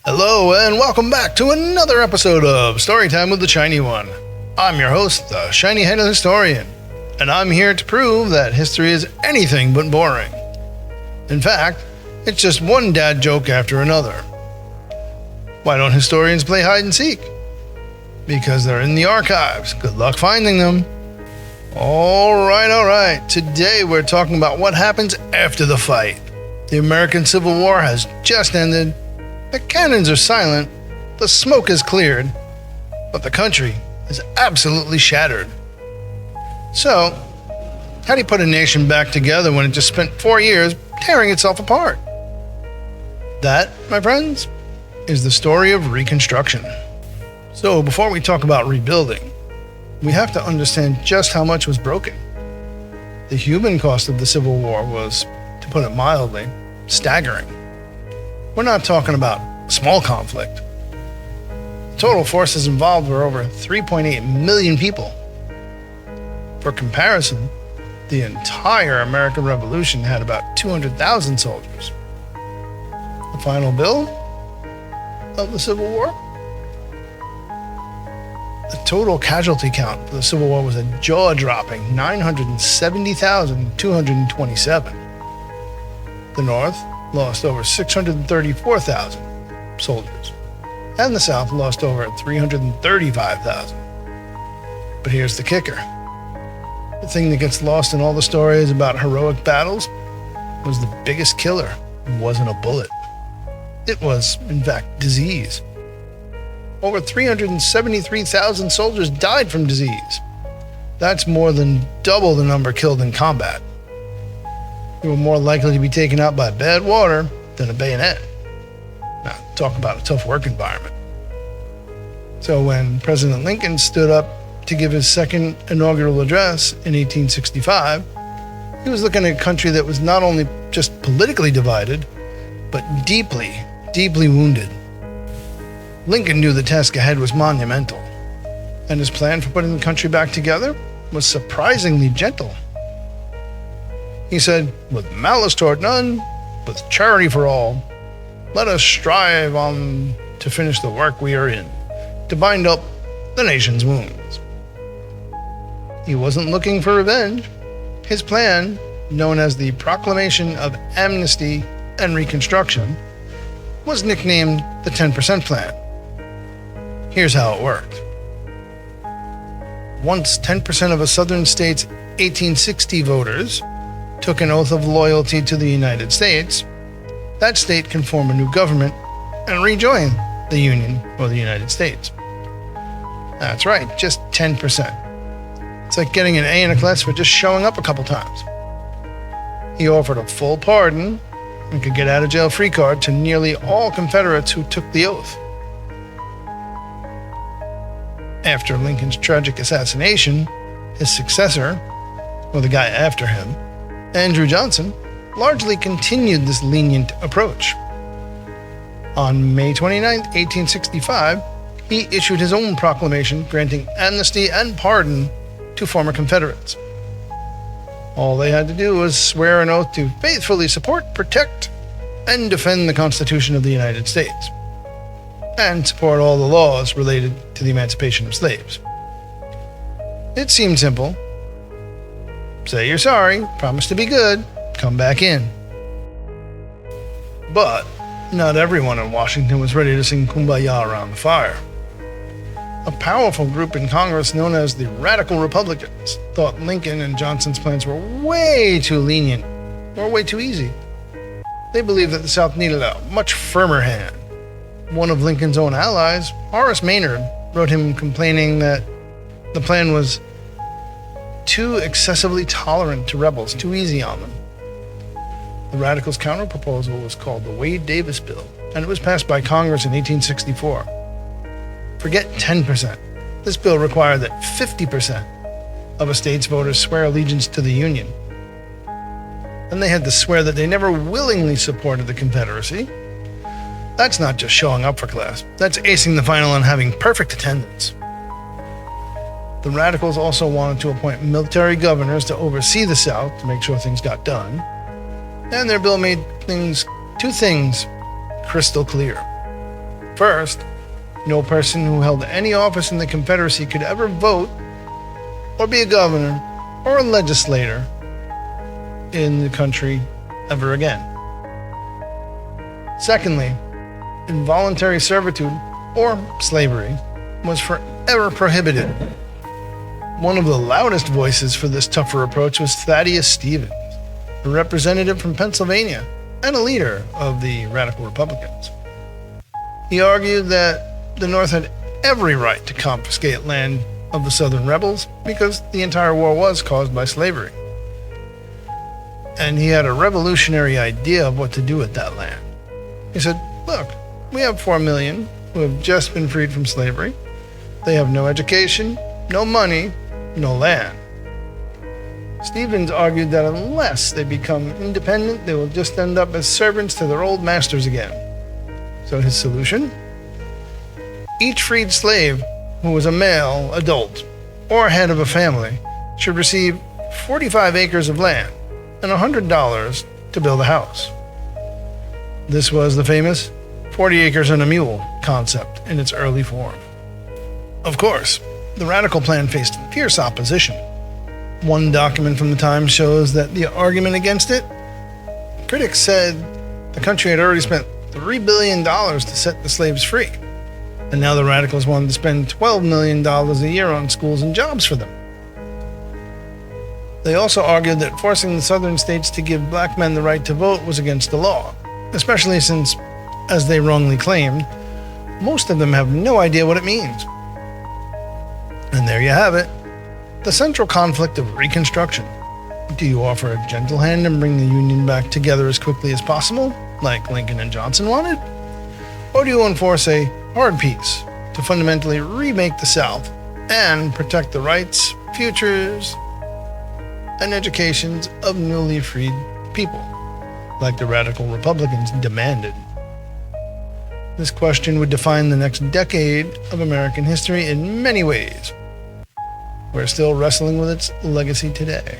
Hello and welcome back to another episode of Storytime with the Shiny One. I'm your host, the Shiny Headed Historian, and I'm here to prove that history is anything but boring. In fact, it's just one dad joke after another. Why don't historians play hide and seek? Because they're in the archives. Good luck finding them. All right. Today we're talking about what happens after the fight. The American Civil War has just ended. The cannons are silent, the smoke is cleared, but the country is absolutely shattered. So, how do you put a nation back together when it just spent 4 years tearing itself apart? That, my friends, is the story of Reconstruction. So, before we talk about rebuilding, we have to understand just how much was broken. The human cost of the Civil War was, to put it mildly, staggering. We're not talking about small conflict. Total forces involved were over 3.8 million people. For comparison, the entire American Revolution had about 200,000 soldiers. The final bill of the Civil War? The total casualty count for the Civil War was a jaw-dropping 970,227. The North lost over 634,000 soldiers, and the South lost over 335,000. But here's the kicker. The thing that gets lost in all the stories about heroic battles was the biggest killer wasn't a bullet. It was, in fact, disease. Over 373,000 soldiers died from disease. That's more than double the number killed in combat. They were more likely to be taken out by bad water than a bayonet. Now, talk about a tough work environment. So when President Lincoln stood up to give his second inaugural address in 1865, he was looking at a country that was not only just politically divided, but deeply, deeply wounded. Lincoln knew the task ahead was monumental, and his plan for putting the country back together was surprisingly gentle. He said, "With malice toward none, with charity for all, let us strive on to finish the work we are in, to bind up the nation's wounds." He wasn't looking for revenge. His plan, known as the Proclamation of Amnesty and Reconstruction, was nicknamed the 10% Plan. Here's how it worked. Once 10% of a southern state's 1860 voters took an oath of loyalty to the United States, that state can form a new government and rejoin the Union or the United States. That's right, just 10%. It's like getting an A in a class for just showing up a couple times. He offered a full pardon and could get out of jail free card to nearly all Confederates who took the oath. After Lincoln's tragic assassination, his successor, or the guy after him, Andrew Johnson, largely continued this lenient approach. On May 29, 1865, he issued his own proclamation granting amnesty and pardon to former Confederates. All they had to do was swear an oath to faithfully support, protect, and defend the Constitution of the United States, and support all the laws related to the emancipation of slaves. It seemed simple. Say you're sorry, promise to be good, come back in. But not everyone in Washington was ready to sing Kumbaya around the fire. A powerful group in Congress known as the Radical Republicans thought Lincoln and Johnson's plans were way too lenient or way too easy. They believed that the South needed a much firmer hand. One of Lincoln's own allies, Horace Maynard, wrote him complaining that the plan was too excessively tolerant to rebels, too easy on them. The Radicals' counter-proposal was called the Wade-Davis Bill, and it was passed by Congress in 1864. Forget 10%. This bill required that 50% of a state's voters swear allegiance to the Union. Then they had to swear that they never willingly supported the Confederacy. That's not just showing up for class. That's acing the final and having perfect attendance. The Radicals also wanted to appoint military governors to oversee the South to make sure things got done. And their bill made two things crystal clear. First, no person who held any office in the Confederacy could ever vote or be a governor or a legislator in the country ever again. Secondly, involuntary servitude, or slavery, was forever prohibited. One of the loudest voices for this tougher approach was Thaddeus Stevens, a representative from Pennsylvania and a leader of the Radical Republicans. He argued that the North had every right to confiscate land of the Southern rebels because the entire war was caused by slavery. And he had a revolutionary idea of what to do with that land. He said, look, we have 4 million who have just been freed from slavery. They have no education, no money, no land. Stevens argued that unless they become independent, they will just end up as servants to their old masters again. So his solution? Each freed slave who was a male adult or head of a family should receive 45 acres of land and $100 to build a house. This was the famous 40 acres and a mule concept in its early form. Of course, the radical plan faced fierce opposition. One document from the time shows that the argument against it, critics said the country had already spent $3 billion to set the slaves free, and now the radicals wanted to spend $12 million a year on schools and jobs for them. They also argued that forcing the southern states to give black men the right to vote was against the law, especially since, as they wrongly claimed, most of them have no idea what it means. And there you have it, the central conflict of Reconstruction. Do you offer a gentle hand and bring the Union back together as quickly as possible, like Lincoln and Johnson wanted? Or do you enforce a hard peace to fundamentally remake the South and protect the rights, futures, and educations of newly freed people, like the radical Republicans demanded? This question would define the next decade of American history in many ways. We're still wrestling with its legacy today.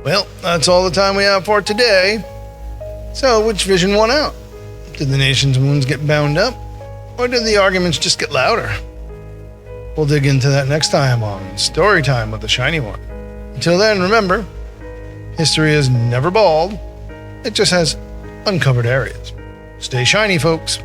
Well, that's all the time we have for today. So, which vision won out? Did the nation's wounds get bound up? Or did the arguments just get louder? We'll dig into that next time on Storytime with the Shiny One. Until then, remember, history is never bald. It just has uncovered areas. Stay shiny, folks.